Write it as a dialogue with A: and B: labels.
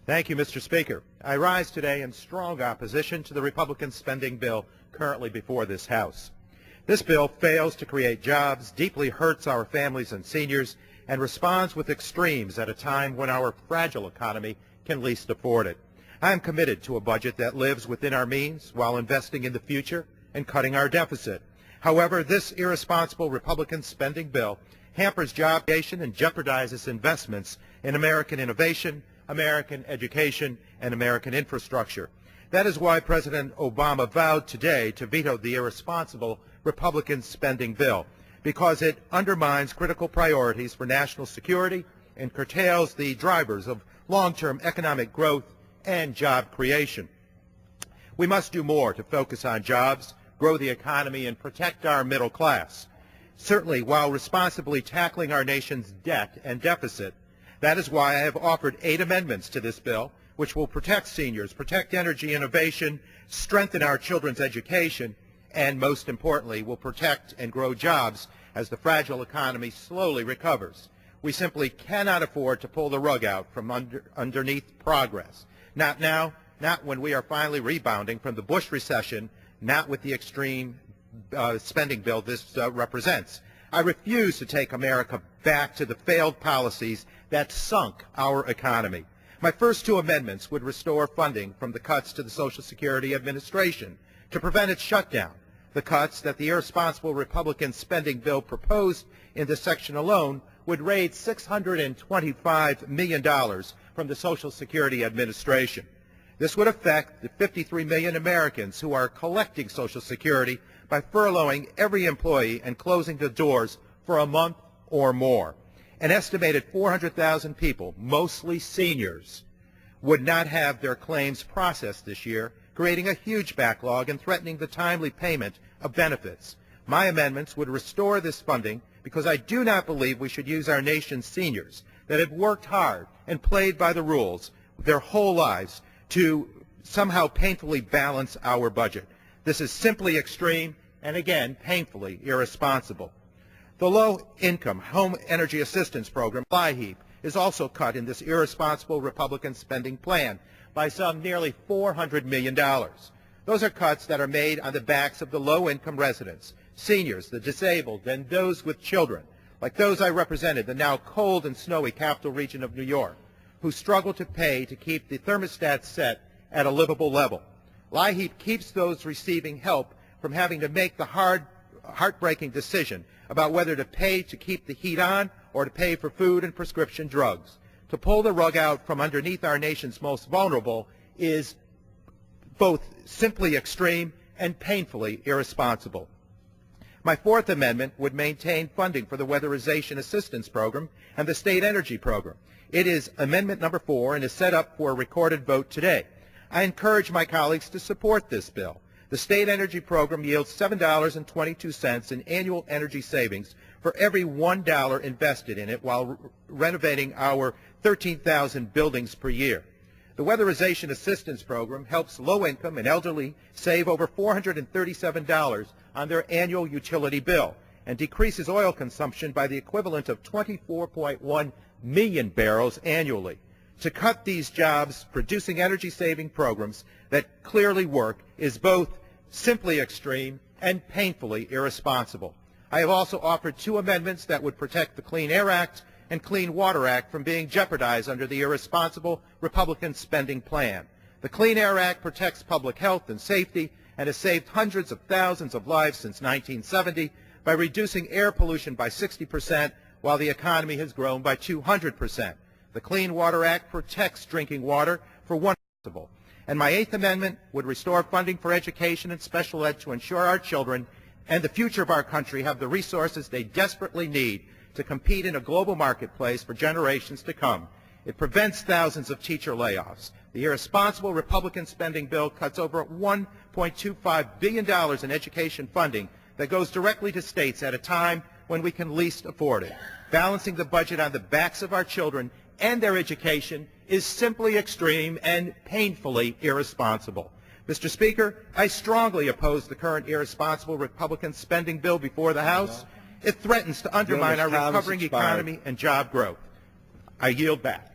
A: Thank you, Mr. Speaker. I rise today in strong opposition to the Republican spending bill currently before this House. This bill fails to create jobs, deeply hurts our families and seniors, and responds with extremes at a time when our fragile economy can least afford it. I am committed to a budget that lives within our means while investing in the future and cutting our deficit. However, this irresponsible Republican spending bill hampers job creation and jeopardizes investments in American innovation, American education, and American infrastructure. That is why President Obama vowed today to veto the irresponsible Republican spending bill, because it undermines critical priorities for national security and curtails the drivers of long-term economic growth and job creation. We must do more to focus on jobs, grow the economy, and protect our middle class. Certainly, while responsibly tackling our nation's debt and deficit, that is why I have offered 8 amendments to this bill, which will protect seniors, protect energy innovation, strengthen our children's education, and most importantly, will protect and grow jobs as the fragile economy slowly recovers. We simply cannot afford to pull the rug out from underneath progress. Not now, not when we are finally rebounding from the Bush recession, not with the extreme spending bill this represents. I refuse to take America back to the failed policies that sunk our economy. My first 2 amendments would restore funding from the cuts to the Social Security Administration to prevent its shutdown. The cuts that the irresponsible Republican spending bill proposed in this section alone would raise $625 million from the Social Security Administration. This would affect the 53 million Americans who are collecting Social Security by furloughing every employee and closing the doors for a month or more. An estimated 400,000 people, mostly seniors, would not have their claims processed this year, creating a huge backlog and threatening the timely payment of benefits. My amendments would restore this funding because I do not believe we should use our nation's seniors that have worked hard and played by the rules their whole lives to somehow painfully balance our budget. This is simply extreme and, again, painfully irresponsible. The Low-Income Home Energy Assistance Program, LIHEAP, is also cut in this irresponsible Republican spending plan by some nearly $400 million. Those are cuts that are made on the backs of the low-income residents, seniors, the disabled, and those with children, like those I represented, the now cold and snowy capital region of New York, who struggle to pay to keep the thermostat set at a livable level. LIHEAP keeps those receiving help from having to make the heartbreaking decision about whether to pay to keep the heat on or to pay for food and prescription drugs. To pull the rug out from underneath our nation's most vulnerable is both simply extreme and painfully irresponsible. My 4th amendment would maintain funding for the Weatherization Assistance Program and the State Energy Program. It is amendment number 4 and is set up for a recorded vote today. I encourage my colleagues to support this bill. The State Energy Program yields $7.22 in annual energy savings for every $1 invested in it while renovating our 13,000 buildings per year. The Weatherization Assistance Program helps low-income and elderly save over $437 on their annual utility bill and decreases oil consumption by the equivalent of 24.1 million barrels annually. To cut these jobs producing energy-saving programs that clearly work is both simply extreme and painfully irresponsible. I have also offered 2 amendments that would protect the Clean Air Act and Clean Water Act from being jeopardized under the irresponsible Republican spending plan. The Clean Air Act protects public health and safety and has saved hundreds of thousands of lives since 1970 by reducing air pollution by 60% while the economy has grown by 200%. The Clean Water Act protects drinking water for one principle. And my 8th amendment would restore funding for education and special ed to ensure our children and the future of our country have the resources they desperately need to compete in a global marketplace for generations to come. It prevents thousands of teacher layoffs. The irresponsible Republican spending bill cuts over $1.25 billion in education funding that goes directly to states at a time when we can least afford it. Balancing the budget on the backs of our children and their education is simply extreme and painfully irresponsible. Mr. Speaker, I strongly oppose the current irresponsible Republican spending bill before the House. It threatens to undermine our recovering economy and job growth. I yield back.